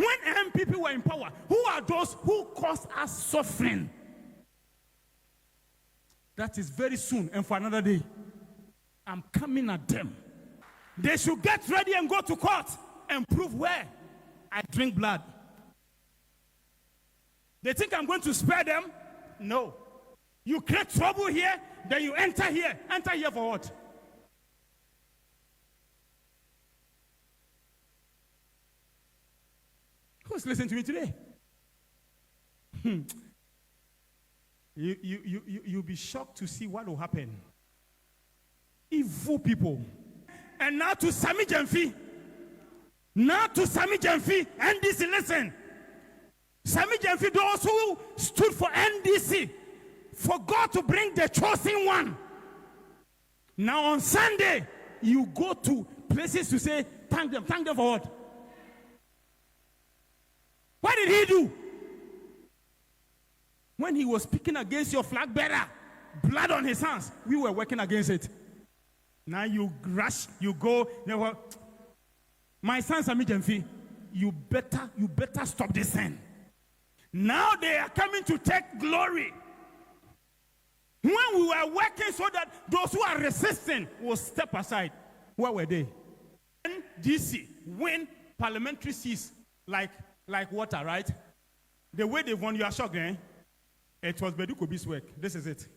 When MPP were in power, who are those who caused us suffering? That is very soon and for another day. I'm coming at them. They should get ready and go to court and prove where I drink blood. They think I'm going to spare them? No. You create trouble here, then you enter here. Enter here for what? Who's listening to me today? You'll be shocked to see what will happen. Evil people. And now to Sami Jemfi. NDC, listen. Sami Jemfi, those who stood for NDC, for God to bring the chosen one. Now on Sunday, you go to places to say, thank them. Thank them for what? What did he do? When he was speaking against your flag bearer, blood on his hands, we were working against it. Now you rush, you go. My son Sami Jemfi, you better stop this sin. Now they are coming to take glory. When we were working so that those who are resisting will step aside, where were they? NDC win parliamentary seats like water, right? The way they've won, you are shocked, eh? It was Badu Kobi's work. This is it.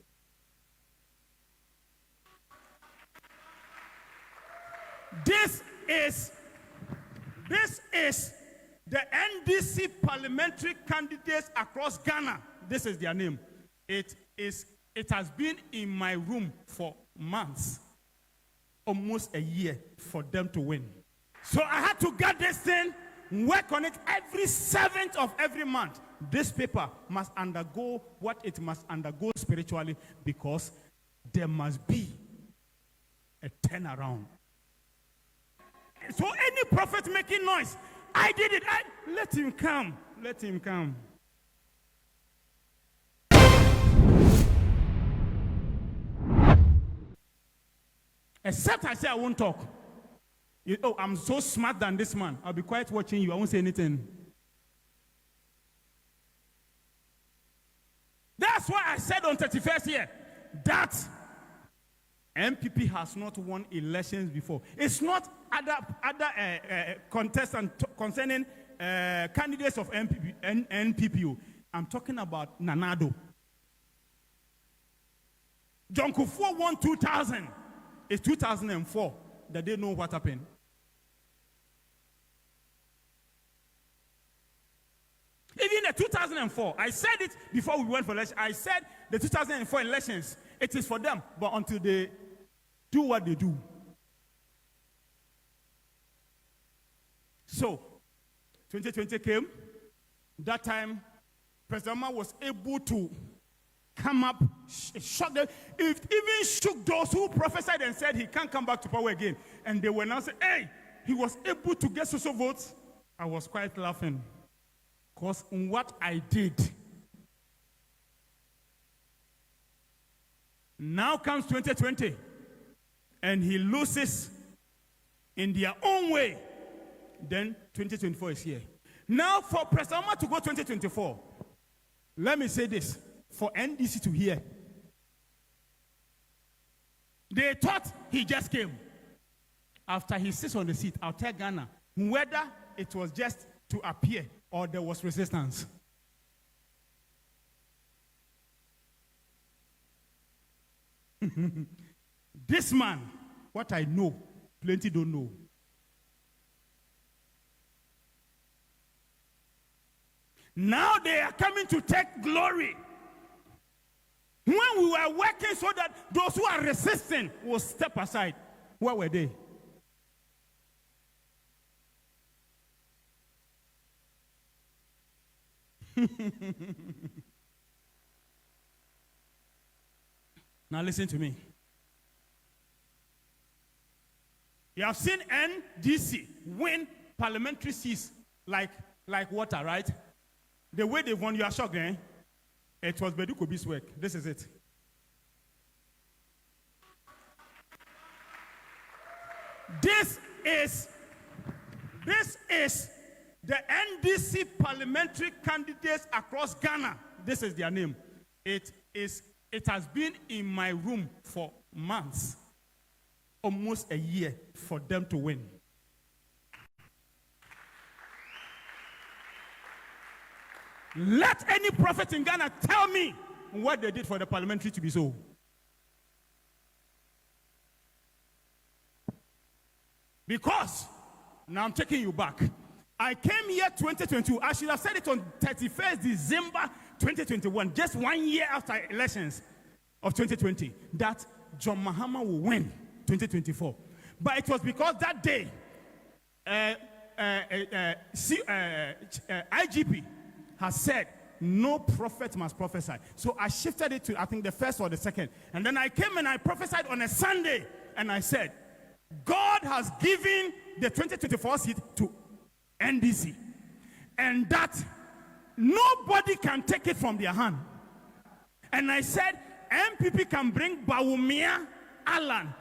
This is the NDC parliamentary candidates across Ghana. This is their name. It has been in my room for months, almost a year, for them to win. So I had to get this thing, work on it every 7th of every month. This paper must undergo what it must undergo spiritually, because there must be a turnaround. So any prophet making noise, I did it. Let him come. Let him come. Except I say I won't talk. I'm so smart than this man. I'll be quiet watching you. I won't say anything. That's why I said on 31st here that MPP has not won elections before. It's not other contestants concerning candidates of NPPU. I'm talking about Nanado. John Kufuor won 2000. It's 2004 that they know what happened. Even the 2004, I said it before we went for election. I said the 2004 elections, it is for them, but until they do what they do. So, 2020 came. That time, President Mahama was able to come up, shock them. It even shook those who prophesied and said he can't come back to power again. And they were now saying, hey, he was able to get social votes. I was quite laughing. Because what I did. Now comes 2020. And he loses in their own way. Then 2024 is here. Now for President Mahama to go 2024, let me say this. For NDC to hear. They thought he just came. After he sits on the seat, I'll tell Ghana whether it was just to appear or there was resistance. This man, what I know, plenty don't know. Now they are coming to take glory. When we were working so that those who are resisting will step aside, where were they? Now listen to me. You have seen NDC win parliamentary seats like water, right? The way they won, you are shocked, eh? It was Badu Kobi's work. This is it. This is The NDC parliamentary candidates across Ghana, this is their name. It has been in my room for months, almost a year, for them to win. Let any prophet in Ghana tell me what they did for the parliamentary to be so. Because, now I'm taking you back. I came here 2022. I should have said it on 31st December 2021, just 1 year after elections of 2020, that John Mahama will win 2024. But it was because that day, IGP has said, no prophet must prophesy. So I shifted it to, I think, the first or the second. And then I came and I prophesied on a Sunday. And I said, God has given the 2024 seat to NDC. And that nobody can take it from their hand. And I said, MPP can bring Bawumia, Alan,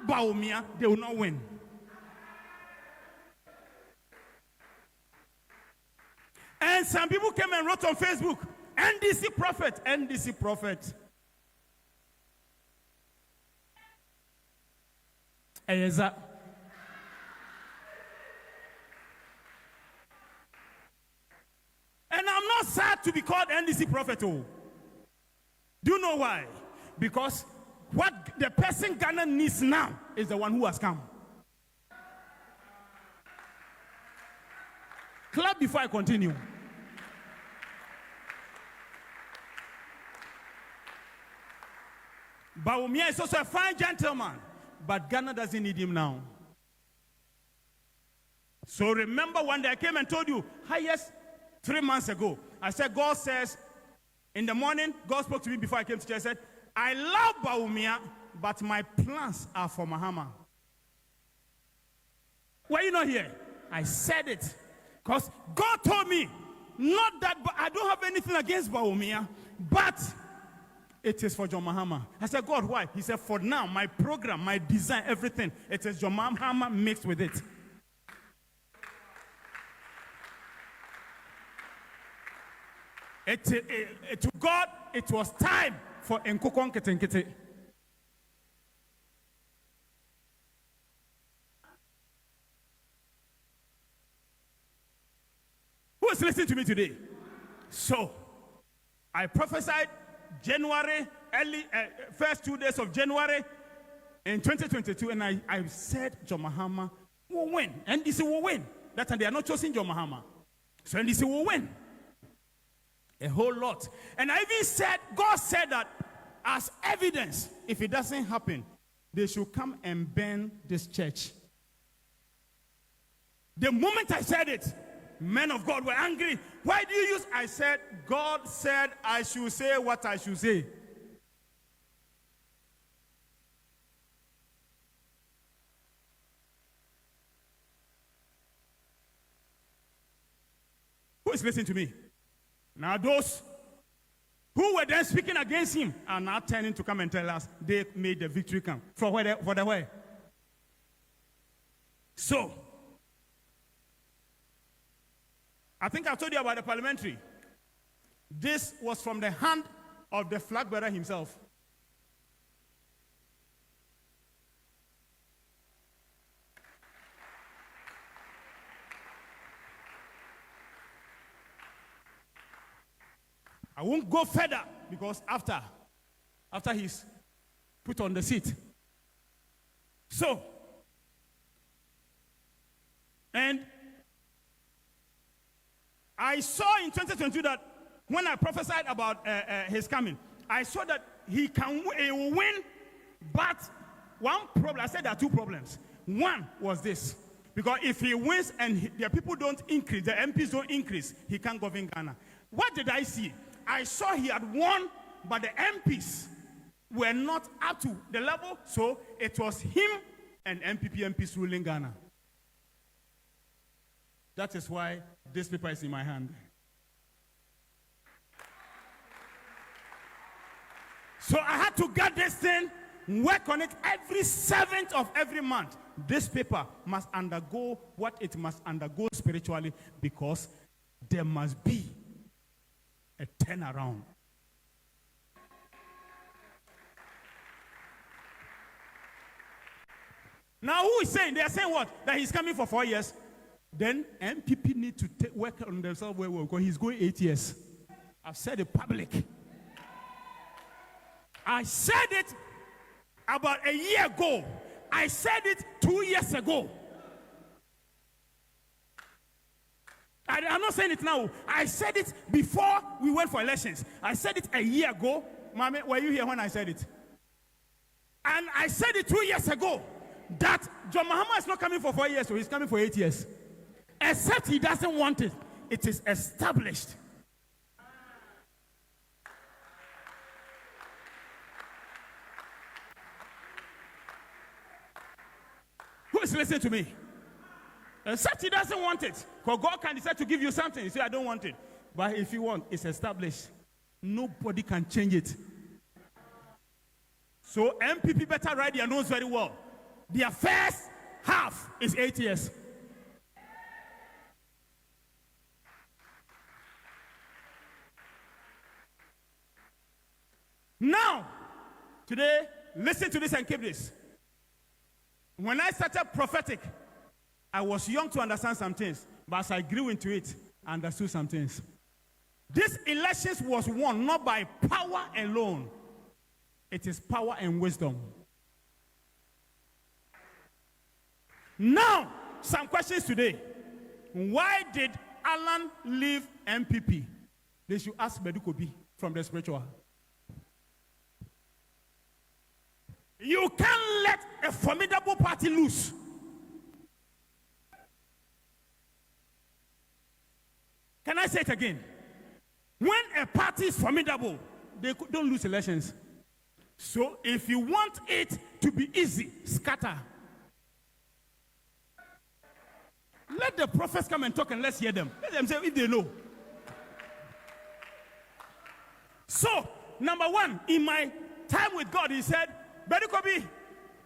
Bawumia, they will not win. And some people came and wrote on Facebook, NDC prophet, NDC prophet. And I'm not sad to be called NDC prophet. Oh. Do you know why? Because what the person Ghana needs now is the one who has come. Clap before I continue. Bawumia is also a fine gentleman, but Ghana doesn't need him now. So remember one day I came and told you, highest 3 months ago, I said, God says, in the morning, God spoke to me before I came to church, I said, I love Bawumia, but my plans are for Mahama. Were you not here? I said it. Because God told me, not that I don't have anything against Bawumia, but it is for John Mahama. I said, God, why? He said, for now, my program, my design, everything, it is John Mahama mixed with it. To God, it was time for Nkukon Ketenkete. Who is listening to me today? So, I prophesied January, first 2 days of January in 2022, and I said John Mahama will win. NDC will win. That time they are not choosing John Mahama. So NDC will win. A whole lot. And I even said, God said that as evidence, if it doesn't happen, they should come and burn this church. The moment I said it, men of God were angry. Why do you use? I said, God said I should say what I should say. Who is listening to me? Now those who were then speaking against him are now turning to come and tell us they made the victory come. For the way. So, I think I told you about the parliamentary. This was from the hand of the flag bearer himself. I won't go further because after he's put on the seat. So, and I saw in 2022 that when I prophesied about his coming, I saw that he will win, but one problem, I said there are two problems. One was this, because if he wins and the people don't increase, the MPs don't increase, he can't govern Ghana. What did I see? I saw he had won, but the MPs were not up to the level, so it was him and MPs ruling Ghana. That is why this paper is in my hand. So I had to get this thing, work on it every 7th of every month. this paper must undergo what it must undergo spiritually, because there must be a turnaround. Now, who is saying? They are saying what? That he's coming for 4 years. Then MPP need to work on themselves very well, because he's going 8 years. I've said it public. I said it about a year ago. I said it 2 years ago. I'm not saying it now. I said it before we went for elections. I said it a year ago. Mommy, were you here when I said it? And I said it 2 years ago, that John Mahama is not coming for 4 years, so he's coming for 8 years. Except he doesn't want it. It is established. Who is listening to me? Except he doesn't want it. Because God can decide to give you something. You say, I don't want it. But if you want, it's established. Nobody can change it. So MPP better write their nose very well. Their first half is 8 years. Now, today, listen to this and keep this. When I started Prophetic, I was young to understand some things, but as I grew into it, I understood some things. This elections was won not by power alone. It is power and wisdom. Now, some questions today. Why did Alan leave MPP? They should ask Badu Kobi from the spiritual. You can't let a formidable party loose. Can I say it again? When a party is formidable, they don't lose elections. So if you want it to be easy, scatter. Let the prophets come and talk and let's hear them. Let them say if they know. So, number one, in my time with God, he said, Badu Kobi,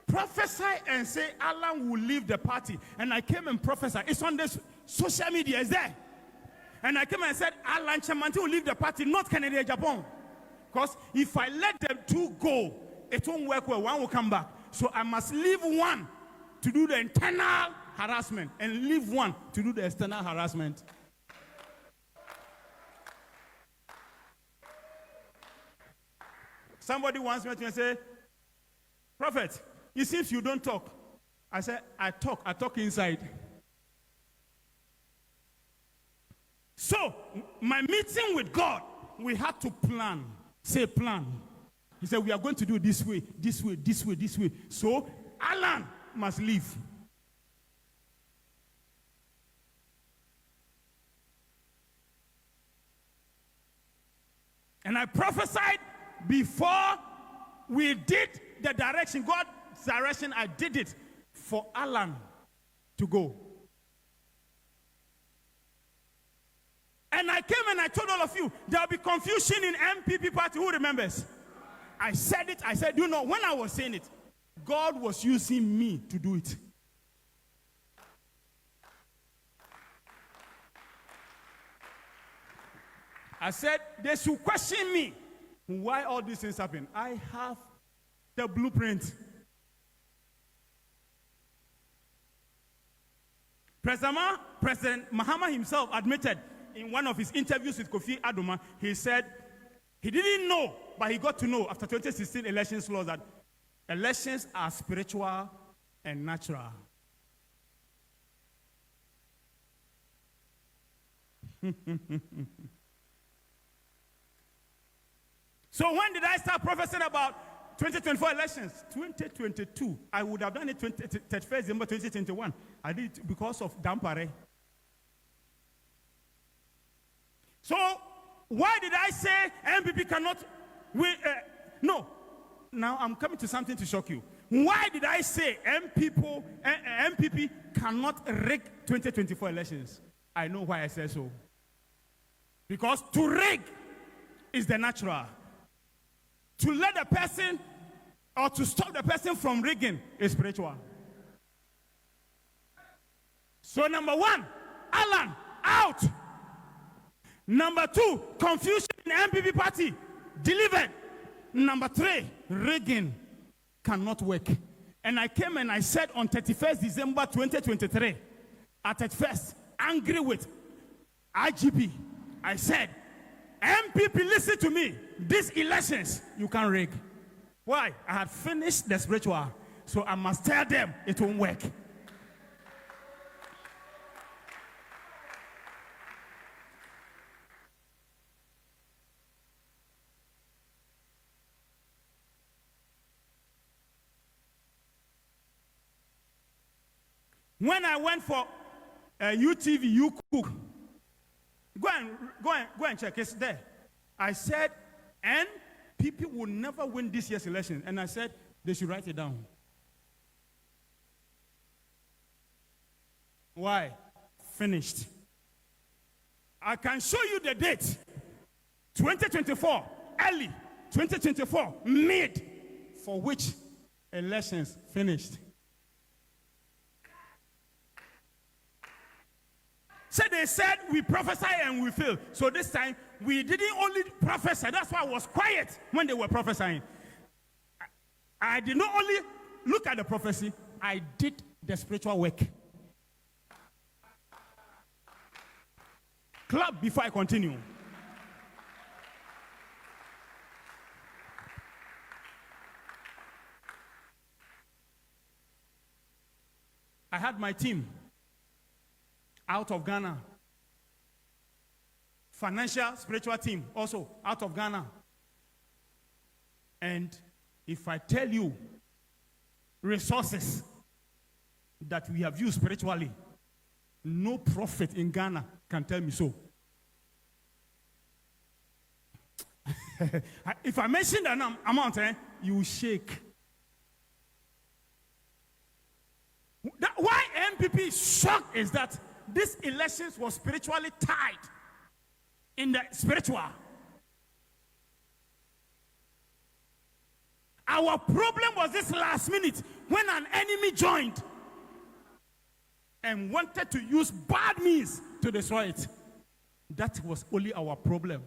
prophesy and say Alan will leave the party. And I came and prophesied. It's on this social media, it's there. And I came and said, Alan Chamanti will leave the party, not Canada, Japan. Because if I let them two go, it won't work well. One will come back. So I must leave one to do the internal harassment and leave one to do the external harassment. Somebody wants me to say, Prophet, it seems you don't talk. I said, I talk inside. So, my meeting with God, we had to plan. Say plan. He said, we are going to do this way, this way, this way, this way. So, Alan must leave. And I prophesied before we did the direction, God's direction, I did it for Alan to go. And I came and I told all of you, there will be confusion in MPP party. Who remembers? I said it. I said, you know, when I was saying it, God was using me to do it. I said, they should question me. Why all these things happen? I have the blueprint. President Mahama himself admitted in one of his interviews with Kofi Adoma, he said he didn't know, but he got to know after 2016 elections laws that elections are spiritual and natural. So when did I start prophesying about 2024 elections? 2022. I would have done it 31st December 2021. I did it because of Dampare. So why did I say MPP cannot win? No. Now I'm coming to something to shock you. Why did I say MPP cannot rig 2024 elections? I know why I said so. Because to rig is the natural. To let the person or to stop the person from rigging is spiritual. So number one, Alan, out. Number two, confusion in the MPP party, delivered. Number three, rigging cannot work. And I came and I said on 31st December 2023, at 31st, angry with IGP, I said, MPP, listen to me. These elections, you can't rig. Why? I had finished the spiritual, so I must tell them it won't work. When I went for UTV, you cook. Go and check. It's there. I said, and people will never win this year's election. And I said, they should write it down. Why? Finished. I can show you the date. 2024, early. 2024, mid. For which elections finished. So they said we prophesy and we fail. So this time we didn't only prophesy. That's why I was quiet when they were prophesying. I did not only look at the prophecy, I did the spiritual work. Clap before I continue. I had my team out of Ghana. Financial, spiritual team also out of Ghana. And if I tell you resources that we have used spiritually, no prophet in Ghana can tell me so. If I mention that amount, you will shake. Why MPP is shocked is that this elections was spiritually tied in the spiritual. Our problem was this last minute when an enemy joined and wanted to use bad means to destroy it. That was only our problem.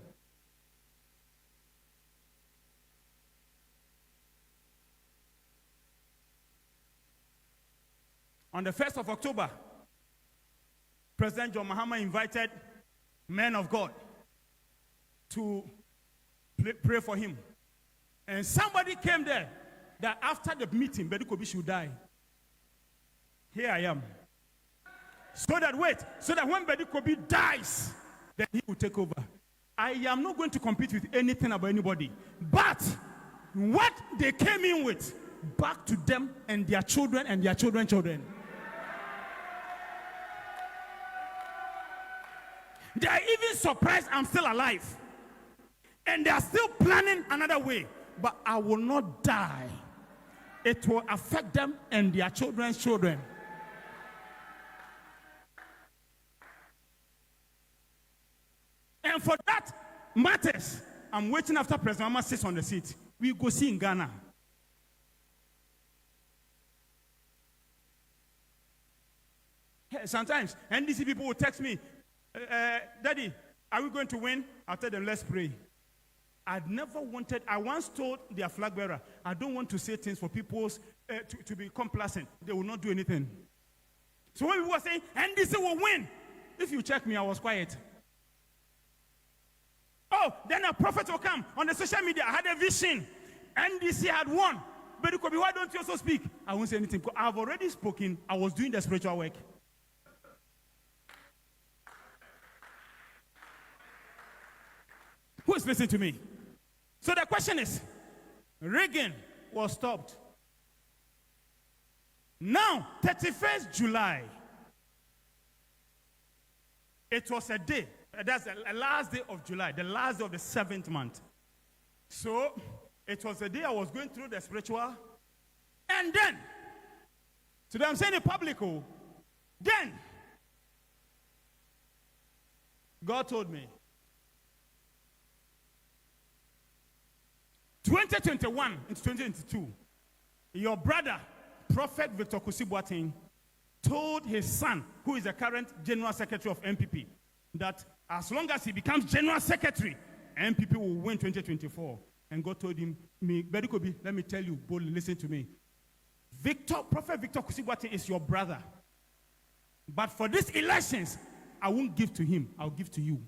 On the 1st of October, President John Mahama invited men of God to pray for him. And somebody came there that after the meeting, Badu Kobi should die. Here I am. So that when Badu Kobi dies, then he will take over. I am not going to compete with anything about anybody. But what they came in with, back to them and their children and their children's children. They are even surprised I'm still alive. And they are still planning another way. But I will not die. It will affect them and their children's children. And for that matters, I'm waiting after President Mahama sits on the seat. We go see in Ghana. Sometimes NDC people will text me, Daddy, are we going to win? I'll tell them, let's pray. I'd never wanted, I once told their flag bearer, I don't want to say things for people to be complacent. They will not do anything. So when we were saying, NDC will win, if you check me, I was quiet. Oh, then a prophet will come on the social media. I had a vision. NDC had won. But Kobi, why don't you also speak? I won't say anything. I've already spoken. I was doing the spiritual work. Who is listening to me? So the question is, rigging was stopped. Now, 31st July, it was a day. That's the last day of July, the last day of the 7th month. So, it was a day I was going through the spiritual. And then, today I'm saying it public, then, God told me, 2021 into 2022, your brother, Prophet Victor Kuti told his son, who is the current general secretary of MPP, that as long as he becomes general secretary, MPP will win 2024. And God told him, Badu Kobi, let me tell you boldly, listen to me. Prophet Victor Kuti is your brother. But for these elections, I won't give to him, I'll give to you.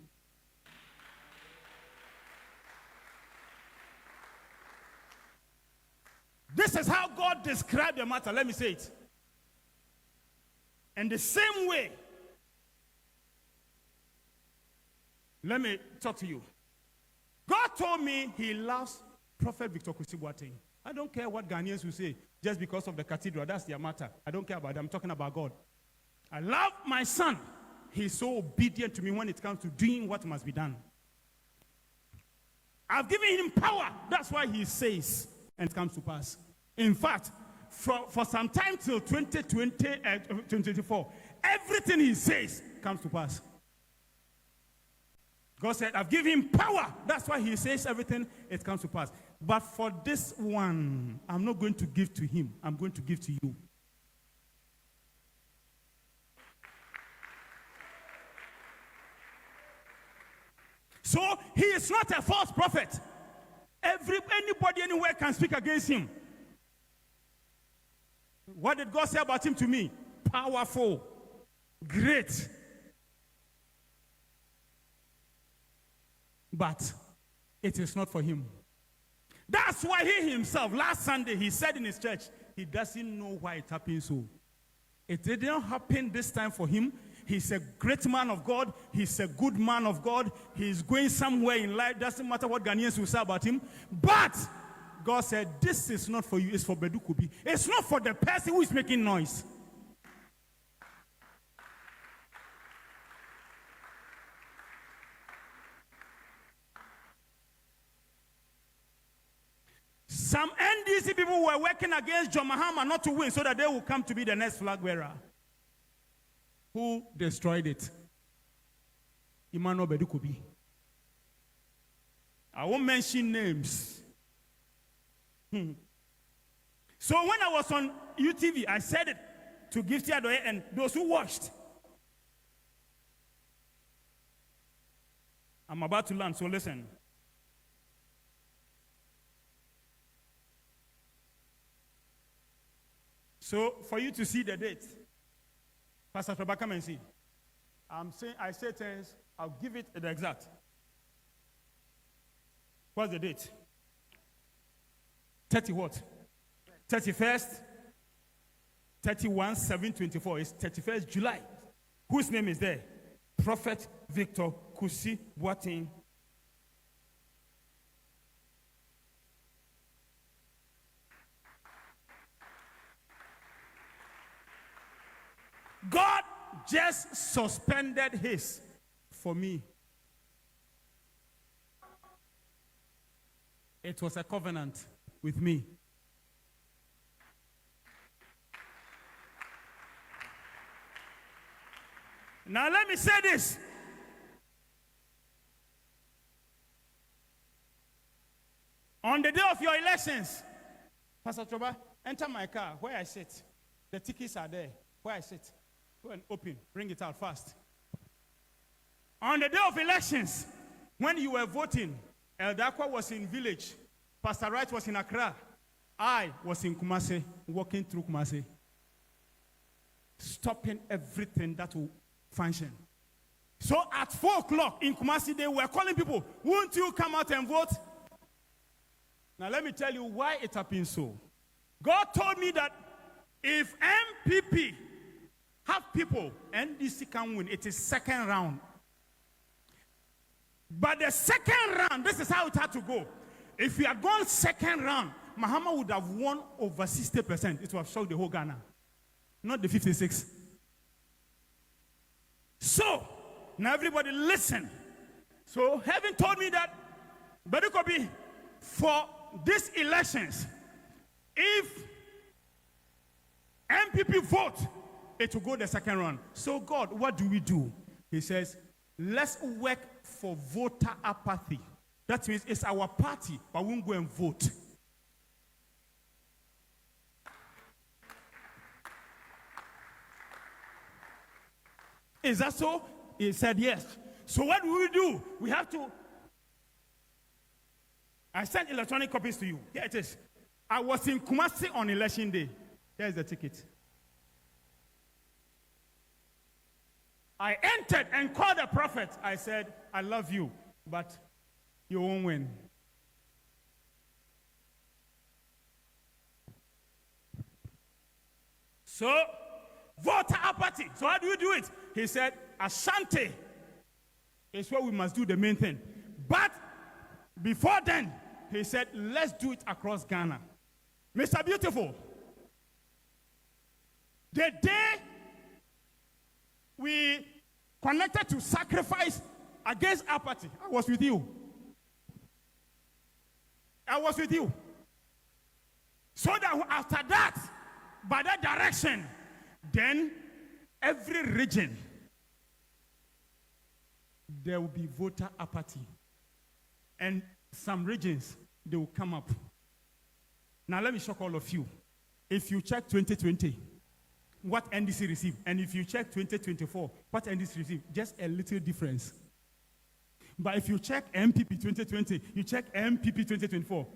This is how God described the matter. Let me say it. In the same way, let me talk to you. God told me he loves Prophet Victor Kuti. I don't care what Ghanaians will say just because of the cathedral. That's their matter. I don't care about it. I'm talking about God. I love my son. He's so obedient to me when it comes to doing what must be done. I've given him power. That's why he says, and it comes to pass. In fact, for some time till 2024, everything he says comes to pass. God said, I've given him power. That's why he says everything, it comes to pass. But for this one, I'm not going to give to him. I'm going to give to you. So he is not a false prophet. Anybody anywhere can speak against him. What did God say about him to me? Powerful, great. But it is not for him. That's why he himself, last Sunday, he said in his church, he doesn't know why it happened so. It didn't happen this time for him. He's a great man of God. He's a good man of God. He's going somewhere in life. Doesn't matter what Ghanaians will say about him. But God said, this is not for you. It's for Badu Kobi. It's not for the person who is making noise. Some NDC people were working against John Mahama not to win so that they will come to be the next flag bearer. Who destroyed it? Emmanuel Badu Kobi. I won't mention names. So when I was on UTV, I said it to Gifty Adoye and those who watched. I'm about to land, so listen. So for you to see the date, Pastor Toba, come and see. I say things, I'll give it the exact. What's the date? 30 what? 31st, 31, 7, 24. It's 31st July. Whose name is there? Prophet Victor Kuti. God just suspended his for me. It was a covenant with me. Now let me say this. On the day of your elections, Pastor Toba, enter my car where I sit. The tickets are there where I sit. Go and open, bring it out fast. On the day of elections, when you were voting, Eldakwa was in village, Pastor Wright was in Accra, I was in Kumasi, walking through Kumasi, stopping everything that will function. So at 4 o'clock in Kumasi, they were calling people, won't you come out and vote? Now let me tell you why it happened so. God told me that if MPP have people, NDC can win. It is second round. But the second round, this is how it had to go. If we had gone second round, Mahama would have won over 60%. It would have shocked the whole Ghana. Not the 56. So, now everybody listen. So, heaven told me that, Badu Kobi, for these elections, if MPP vote, it will go the second round. So God, what do we do? He says, let's work for voter apathy. That means it's our party, but we won't go and vote. Is that so? He said yes. So what do? We have to. I sent electronic copies to you. Here it is. I was in Kumasi on election day. Here's the ticket. I entered and called the prophet. I said, I love you, but you won't win. So, voter apathy. So how do you do it? He said, Ashanti is where we must do the main thing. But before then, he said, let's do it across Ghana. Mr. Beautiful, the day we connected to sacrifice against apathy, I was with you. I was with you. So that after that, by that direction, then every region, there will be voter apathy. And some regions, they will come up. Now let me shock all of you. If you check 2020, what NDC received, and if you check 2024, what NDC received, just a little difference. But if you check MPP 2020, you check MPP 2024,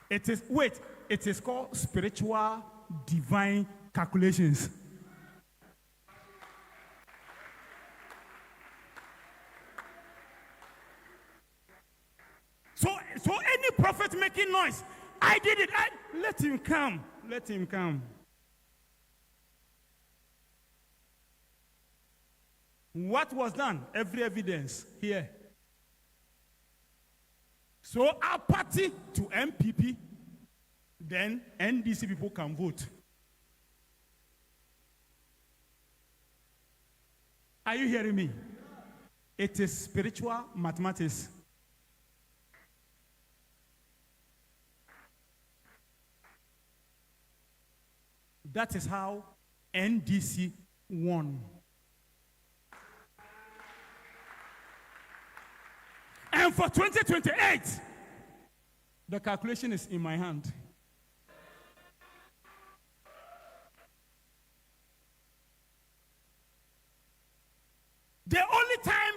it is called spiritual divine calculations. So any prophet making noise, I did it. Let him come. Let him come. What was done? Every evidence here. So apathy to MPP, then NDC people can vote. Are you hearing me? It is spiritual mathematics. That is how NDC won. And for 2028, the calculation is in my hand. The only time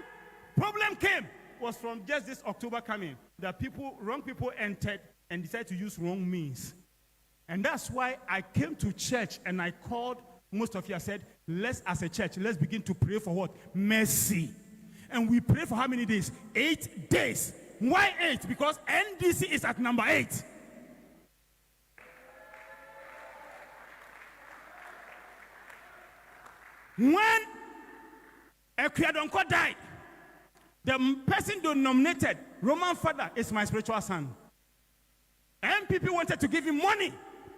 problem came was from just this October coming. That wrong people entered and decided to use wrong means. And that's why I came to church and I called most of you. I said, as a church, let's begin to pray for what? Mercy. And we pray for how many days? 8 days. Why 8? Because NDC is at number 8. When Ekriadonko died, the person they nominated, Roman father, is my spiritual son. MPP wanted to give him money.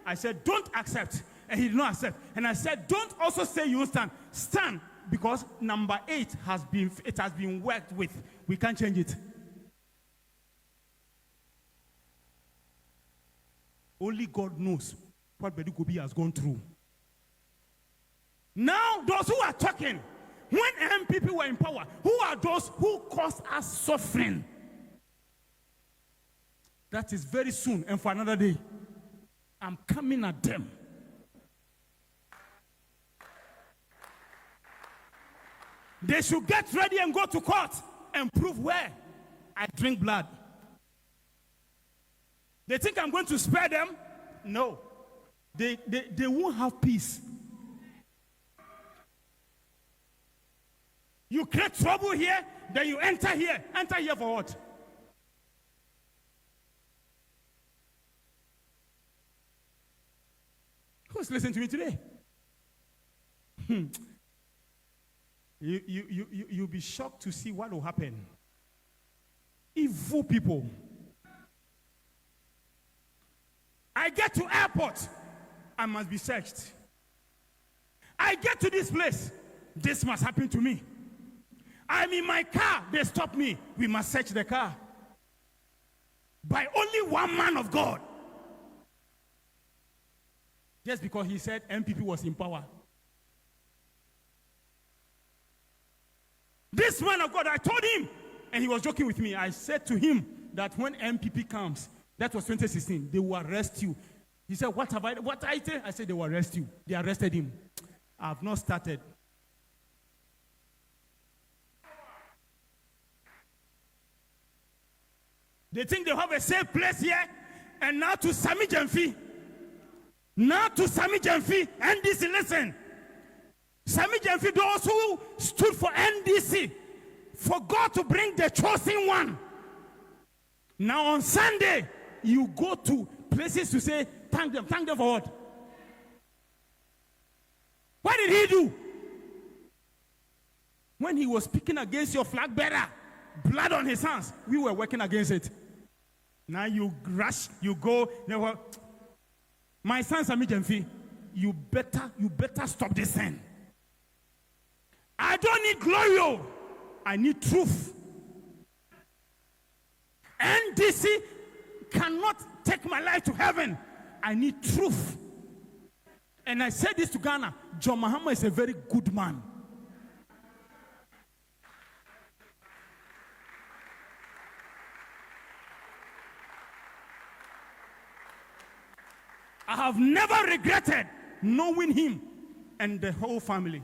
I said, don't accept. And he did not accept. And I said, don't also say you stand. Stand, because number 8 has been worked with. We can't change it. Only God knows what Badu Kobi has gone through. Now, those who are talking, when MPP were in power, who are those who caused us suffering? That is very soon and for another day. I'm coming at them. They should get ready and go to court and prove where I drink blood. They think I'm going to spare them? No. They won't have peace. You create trouble here, then you enter here. Enter here for what? Who's listening to me today? You'll be shocked to see what will happen. Evil people. I get to airport, I must be searched. I get to this place, this must happen to me. I'm in my car, they stop me. We must search the car. By only one man of God. Just because he said MPP was in power. This man of God, I told him, and he was joking with me. I said to him that when MPP comes, that was 2016, they will arrest you. He said, what I did? I said, they will arrest you. They arrested him. I have not started. They think they have a safe place here, and now to Sami Jemfi. Now to Sami Jemfi, NDC, listen. Sami Jemfi, those who stood for NDC, for God to bring the chosen one. Now on Sunday, you go to places to say, thank them for what? What did he do? When he was speaking against your flag bearer, blood on his hands, we were working against it. Now you rush, you go, my son Sami Jemfi, you better stop this sin. I don't need glory, I need truth. NDC cannot take my life to heaven. I need truth. And I said this to Ghana, John Mahama is a very good man. I have never regretted knowing him and the whole family.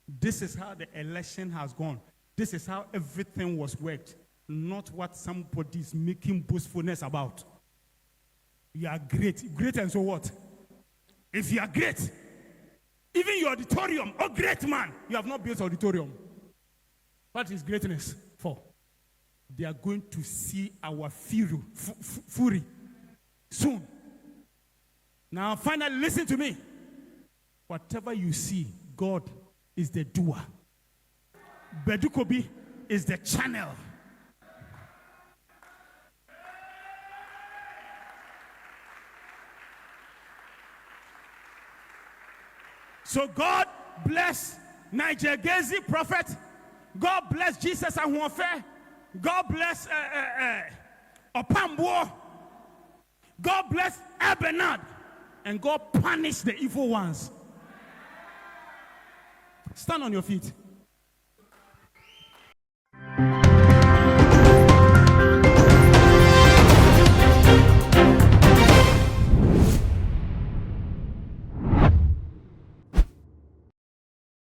This is how the election has gone. This is how everything was worked. Not what somebody is making boastfulness about. You are great. Great and so what? If you are great, even your auditorium, oh great man, you have not built auditorium. What is greatness for? They are going to see our fury soon. Now finally, listen to me. Whatever you see, God is the doer. Badu Kobi is the channel. So God bless Niger Gezi, prophet. God bless Jesus and Huanfe. God bless Opambo. God bless Ebenard. And God punish the evil ones. Stand on your feet.